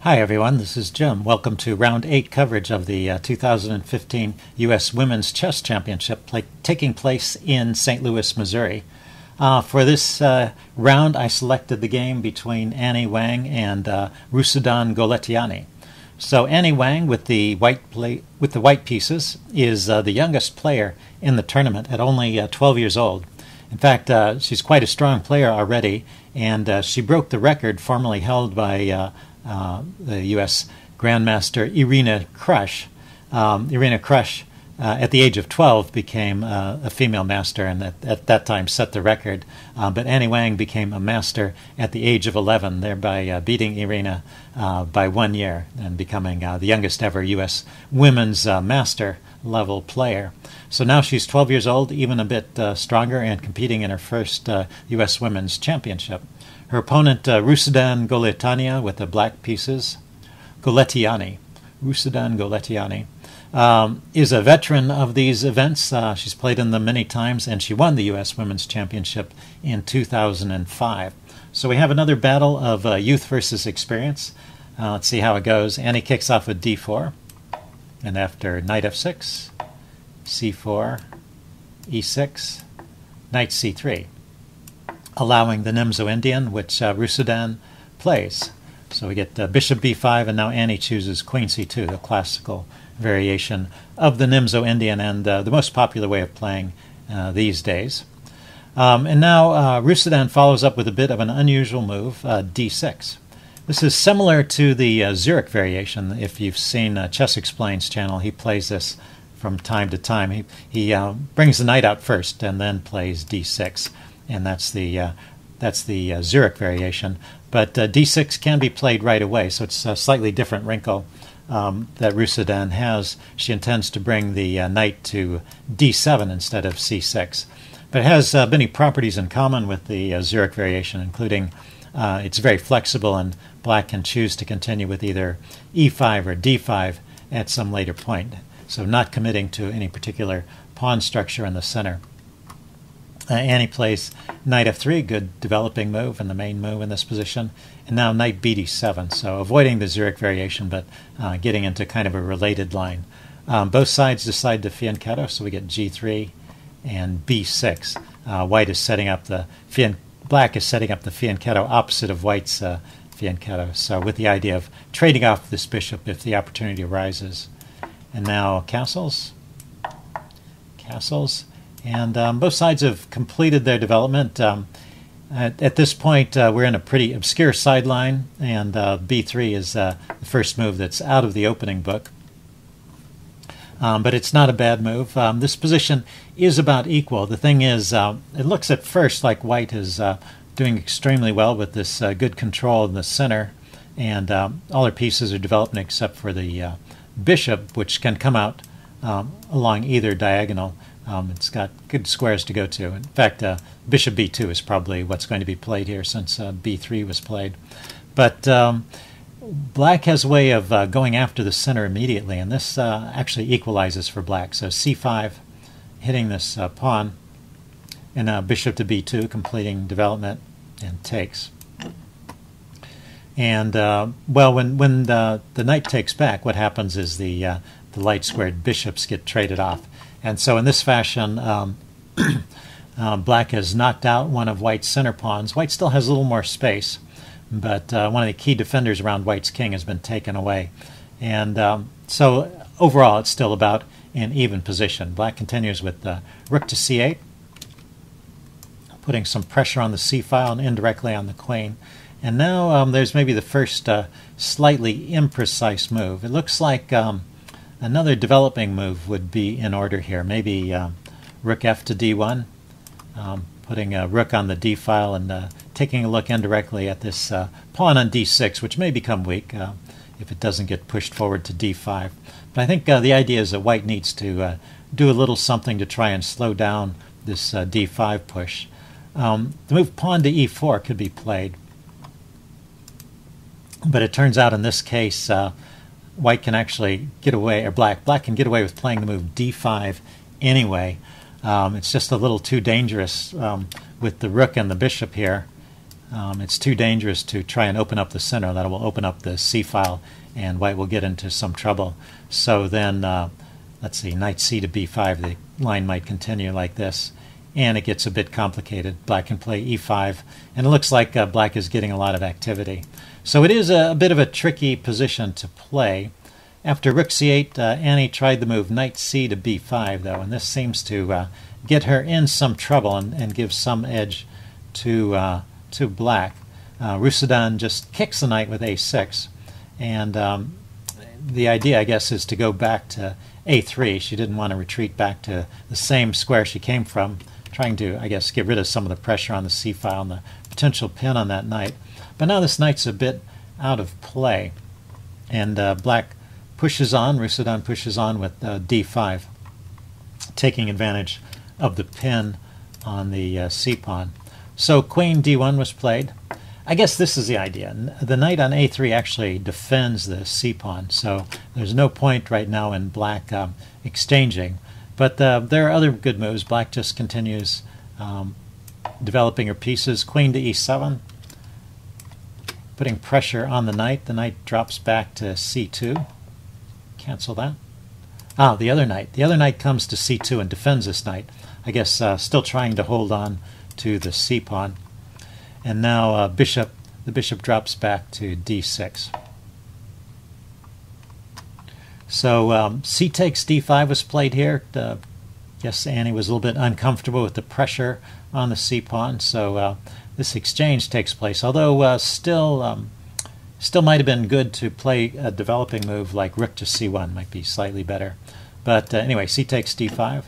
Hi everyone, this is Jim. Welcome to round 8 coverage of the 2015 U.S. Women's Chess Championship taking place in St. Louis, Missouri. For this round, I selected the game between Wang and Rusudan Goletiani. So Wang, with the white pieces, is the youngest player in the tournament at only 12 years old. In fact, she's quite a strong player already, and she broke the record formerly held by the U.S. Grandmaster Irina Krush. Irina Krush, at the age of 12, became a female master, and at that time set the record. But Wang became a master at the age of 11, thereby beating Irina by 1 year and becoming the youngest ever U.S. women's master level player. So now she's 12 years old, even a bit stronger, and competing in her first U.S. Women's Championship. Her opponent, Rusudan Goletiani, with the black pieces, Rusudan Goletiani, is a veteran of these events. She's played in them many times, and she won the U.S. Women's Championship in 2005. So we have another battle of youth versus experience. Let's see how it goes. Annie kicks off with d4, and after knight f6, c4, e6, knight c3, allowing the Nimzo-Indian, which Rusudan plays. So we get bishop b5, and now Annie chooses queen c2, the classical variation of the Nimzo-Indian, and the most popular way of playing these days. And now Rusudan follows up with a bit of an unusual move, d6. This is similar to the Zurich variation. If you've seen Chess Explained's channel, he plays this from time to time. He brings the knight out first and then plays d6. And that's the Zurich variation. But d6 can be played right away, so it's a slightly different wrinkle that Rusudan has. She intends to bring the knight to d7 instead of c6. But it has many properties in common with the Zurich variation, including it's very flexible, and black can choose to continue with either e5 or d5 at some later point, so not committing to any particular pawn structure in the center. Annie plays knight f3, good developing move and the main move in this position, and now knight bd7, so avoiding the Zurich variation, but getting into kind of a related line. Both sides decide to fianchetto, so we get g3 and b6. Black is setting up the fianchetto opposite of white's fianchetto, so with the idea of trading off this bishop if the opportunity arises. And now castles. And both sides have completed their development. At this point, we're in a pretty obscure sideline, and b3 is the first move that's out of the opening book. But it's not a bad move. This position is about equal. The thing is, it looks at first like white is doing extremely well with this good control in the center, and all her pieces are developing except for the bishop, which can come out along either diagonal. It's got good squares to go to. In fact, bishop b2 is probably what's going to be played here, since b3 was played. But black has a way of going after the center immediately, and this actually equalizes for black. So c5, hitting this pawn, and bishop to b2, completing development, and takes. And well, when the knight takes back, what happens is the light squared bishops get traded off. And so in this fashion, black has knocked out one of white's center pawns. White still has a little more space, but one of the key defenders around white's king has been taken away. And so overall, it's still about an even position. Black continues with rook to c8, putting some pressure on the c-file and indirectly on the queen. And now there's maybe the first slightly imprecise move. It looks like another developing move would be in order here. Maybe rook f to d1, putting a rook on the d file and taking a look indirectly at this pawn on d6, which may become weak if it doesn't get pushed forward to d5. But I think the idea is that white needs to do a little something to try and slow down this d5 push. The move pawn to e4 could be played, but it turns out in this case white can actually get away, or black can get away with playing the move d5 anyway. It's just a little too dangerous with the rook and the bishop here. It's too dangerous to try and open up the center. That will open up the c file, and white will get into some trouble. So then, let's see, knight c to b5, the line might continue like this, and it gets a bit complicated. Black can play e5, and it looks like black is getting a lot of activity. So it is a bit of a tricky position to play. After rook c8, Annie tried the move knight c to b5, though, and this seems to get her in some trouble and give some edge to black. Rusudan just kicks the knight with a6, and the idea, I guess, is to go back to a3. She didn't want to retreat back to the same square she came from, trying to, I guess, get rid of some of the pressure on the c file and the potential pin on that knight. But now this knight's a bit out of play, and black pushes on, Rusudan pushes on with d5, taking advantage of the pin on the c-pawn. So queen d1 was played. I guess this is the idea. The knight on a3 actually defends the c-pawn, so there's no point right now in black exchanging. But there are other good moves. Black just continues developing her pieces. Queen to e7, putting pressure on the knight. The knight drops back to c2. Cancel that. The other knight. The other knight comes to c2 and defends this knight. I guess still trying to hold on to the c-pawn. And now the bishop drops back to d6. So c takes d5 was played here. Yes, Annie was a little bit uncomfortable with the pressure on the c-pawn, so this exchange takes place. Although still might have been good to play a developing move like rook to c1, might be slightly better. But anyway, c takes d5,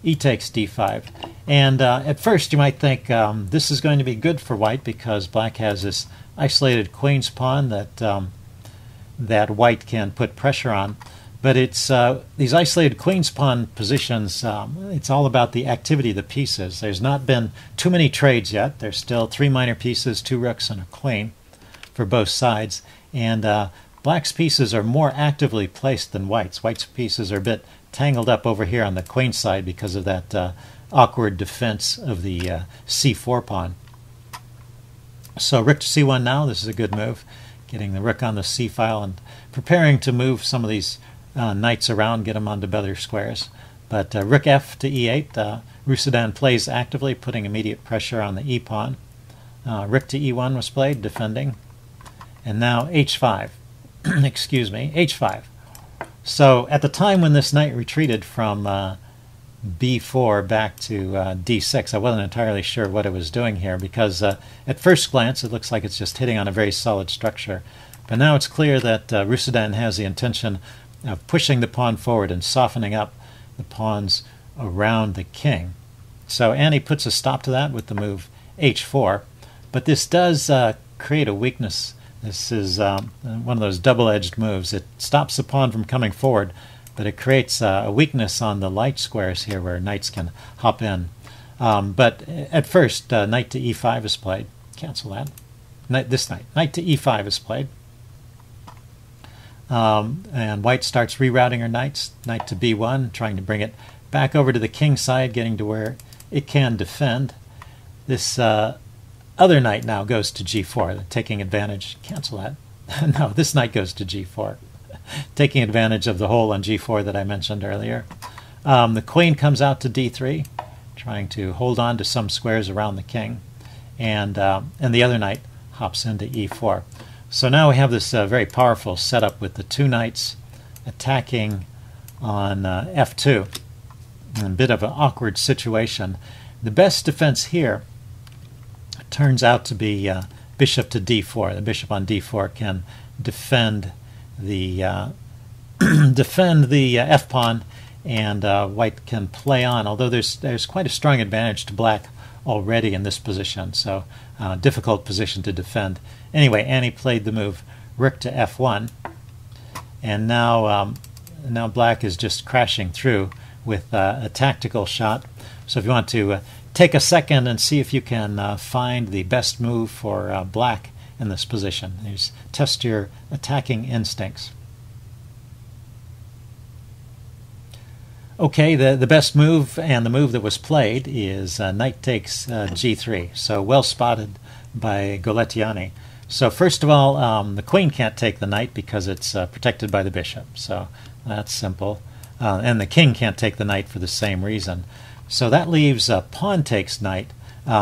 e takes d5. And at first you might think this is going to be good for white because black has this isolated queen's pawn that white can put pressure on. But it's these isolated queen's pawn positions, it's all about the activity of the pieces. There's not been too many trades yet. There's still 3 minor pieces, 2 rooks, and a queen for both sides. And black's pieces are more actively placed than white's. White's pieces are a bit tangled up over here on the queen side because of that awkward defense of the c4 pawn. So rook to c1 now. This is a good move, getting the rook on the c file and preparing to move some of these knights around, get them onto better squares. But rook f to e8, Rusudan plays actively, putting immediate pressure on the e pawn. Rook to e1 was played, defending. And now h5. Excuse me, h5. So at the time when this knight retreated from b4 back to d6, I wasn't entirely sure what it was doing here because at first glance it looks like it's just hitting on a very solid structure. But now it's clear that Rusudan has the intention of pushing the pawn forward and softening up the pawns around the king. So Annie puts a stop to that with the move h4. But this does create a weakness. This is one of those double-edged moves. It stops the pawn from coming forward, but it creates a weakness on the light squares here where knights can hop in. But at first, knight to e5 is played. Cancel that. Knight to e5 is played. And white starts rerouting her knights. Knight to b1, trying to bring it back over to the king side, getting to where it can defend. This other knight now goes to g4, taking advantage. Cancel that. No, this knight goes to g4, taking advantage of the hole on g4 that I mentioned earlier. The queen comes out to d3, trying to hold on to some squares around the king, and the other knight hops into e4. So now we have this very powerful setup with the 2 knights attacking on f2. A bit of an awkward situation. The best defense here turns out to be bishop to d4. The bishop on d4 can defend the f pawn, and white can play on. Although there's quite a strong advantage to black already in this position, so difficult position to defend. Anyway, Annie played the move rook to f1, and now black is just crashing through with a tactical shot. So if you want to take a second and see if you can find the best move for black in this position. Test your attacking instincts. Okay, the best move and the move that was played is knight takes g3. So well spotted by Goletiani. So first of all, the queen can't take the knight because it's protected by the bishop. So that's simple. And the king can't take the knight for the same reason. So that leaves pawn takes knight,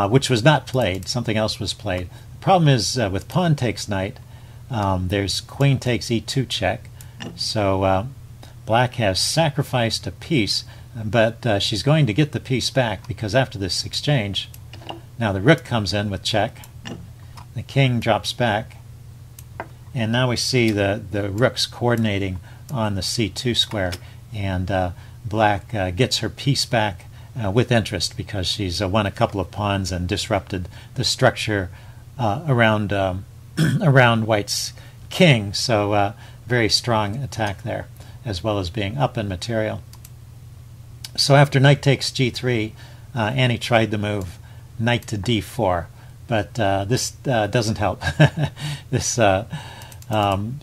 which was not played. Something else was played. The problem is with pawn takes knight, there's queen takes e2 check. So black has sacrificed a piece, but she's going to get the piece back because after this exchange, now the rook comes in with check. The king drops back, and now we see the rooks coordinating on the c2 square, and black gets her piece back with interest because she's won a couple of pawns and disrupted the structure around around white's king. So very strong attack there, as well as being up in material. So after knight takes g3, Annie tried the move knight to d4. But this doesn't help. This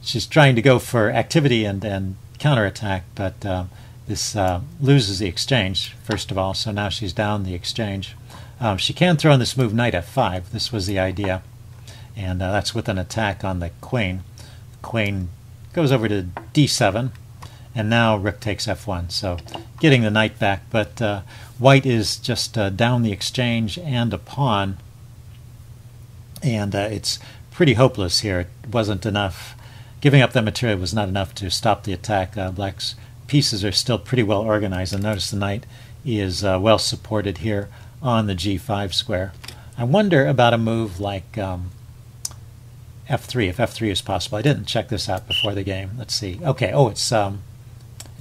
she's trying to go for activity and counterattack, but this loses the exchange, first of all, so now she's down the exchange. She can throw in this move knight f5. This was the idea, and that's with an attack on the queen. The queen goes over to d7, and now rook takes f1, so getting the knight back, but white is just down the exchange and a pawn, and it's pretty hopeless here. It wasn't enough. Giving up that material was not enough to stop the attack. Black's pieces are still pretty well organized, and notice the knight is well supported here on the g5 square. I wonder about a move like f3, if f3 is possible. I didn't check this out before the game. Let's see. Okay, oh, it's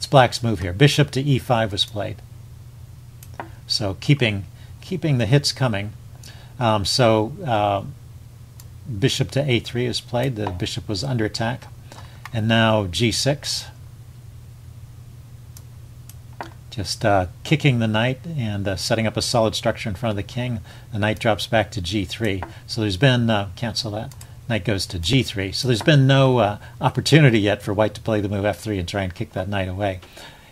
black's move here. Bishop to e5 was played, so keeping the hits coming. Bishop to a3 is played. The bishop was under attack. And now g6. Just kicking the knight and setting up a solid structure in front of the king. The knight drops back to g3. So there's been, cancel that. Knight goes to g3. So there's been no opportunity yet for white to play the move f3 and try and kick that knight away.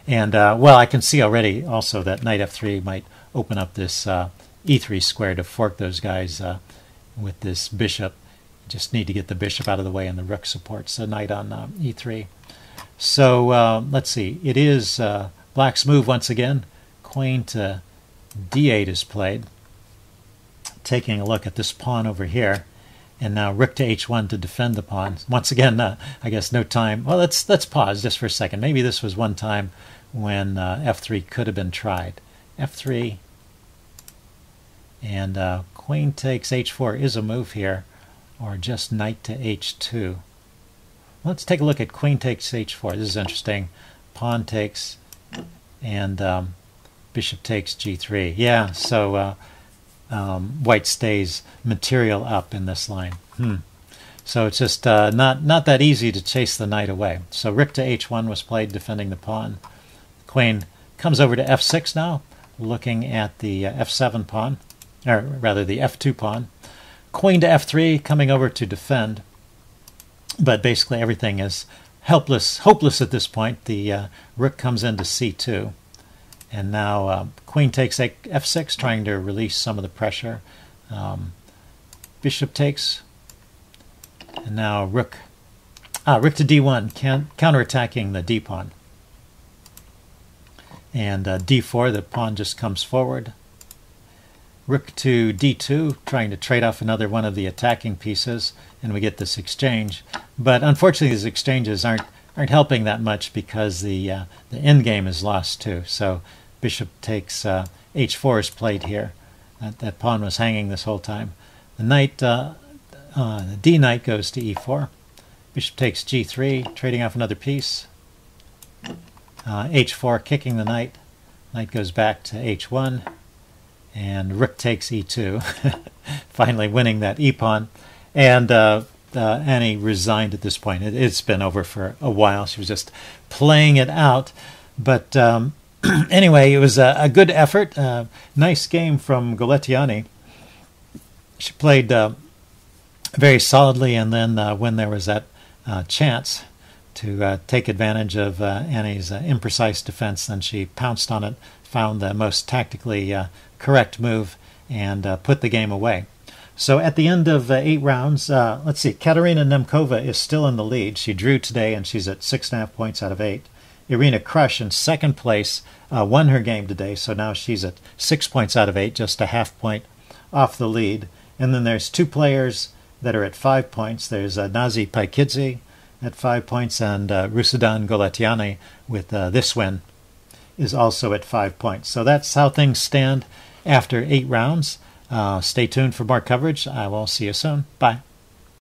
And, well, I can see already also that knight f3 might open up this e3 square to fork those guys with this bishop. Just need to get the bishop out of the way, and the rook supports the knight on e3. So let's see. It is black's move once again. Queen to d8 is played. Taking a look at this pawn over here, and now rook to h1 to defend the pawn. Once again, I guess no time. Well, let's pause just for a second. Maybe this was one time when f3 could have been tried. f3. And queen takes h4 is a move here, or just knight to h2. Let's take a look at queen takes h4. This is interesting. Pawn takes, and bishop takes g3. Yeah, so white stays material up in this line. So it's just not that easy to chase the knight away. So rook to h1 was played, defending the pawn. Queen comes over to f6 now, looking at the f7 pawn. Or rather the f2 pawn. Queen to f3 coming over to defend, but basically everything is hopeless at this point. The rook comes into c2, and now queen takes f6, trying to release some of the pressure. Bishop takes, and now rook to d1, counterattacking the d pawn. And d4, the pawn just comes forward. Rook to d2, trying to trade off another one of the attacking pieces, and we get this exchange. But unfortunately, these exchanges aren't helping that much because the endgame is lost too. So bishop takes h4 is played here. That pawn was hanging this whole time. The knight, the d knight goes to e4. Bishop takes g3, trading off another piece. h4, kicking the knight. Knight goes back to h1. And rook takes e2, finally winning that e-pawn. And Annie resigned at this point. It's been over for a while. She was just playing it out. But anyway, it was a good effort. Nice game from Goletiani. She played very solidly, and then when there was that chance to take advantage of Annie's imprecise defense, then she pounced on it, found the most tactically correct move, and put the game away. So at the end of 8 rounds, let's see, Katerina Nemkova is still in the lead. She drew today and she's at 6.5 points out of 8. Irina Krush in second place won her game today, so now she's at 6 points out of 8, just a half point off the lead. And then there's 2 players that are at 5 points. There's Nazi Paikidze at 5 points, and Rusudan Goletiani with this win is also at 5 points. So that's how things stand after 8 rounds. Stay tuned for more coverage. I will see you soon. Bye.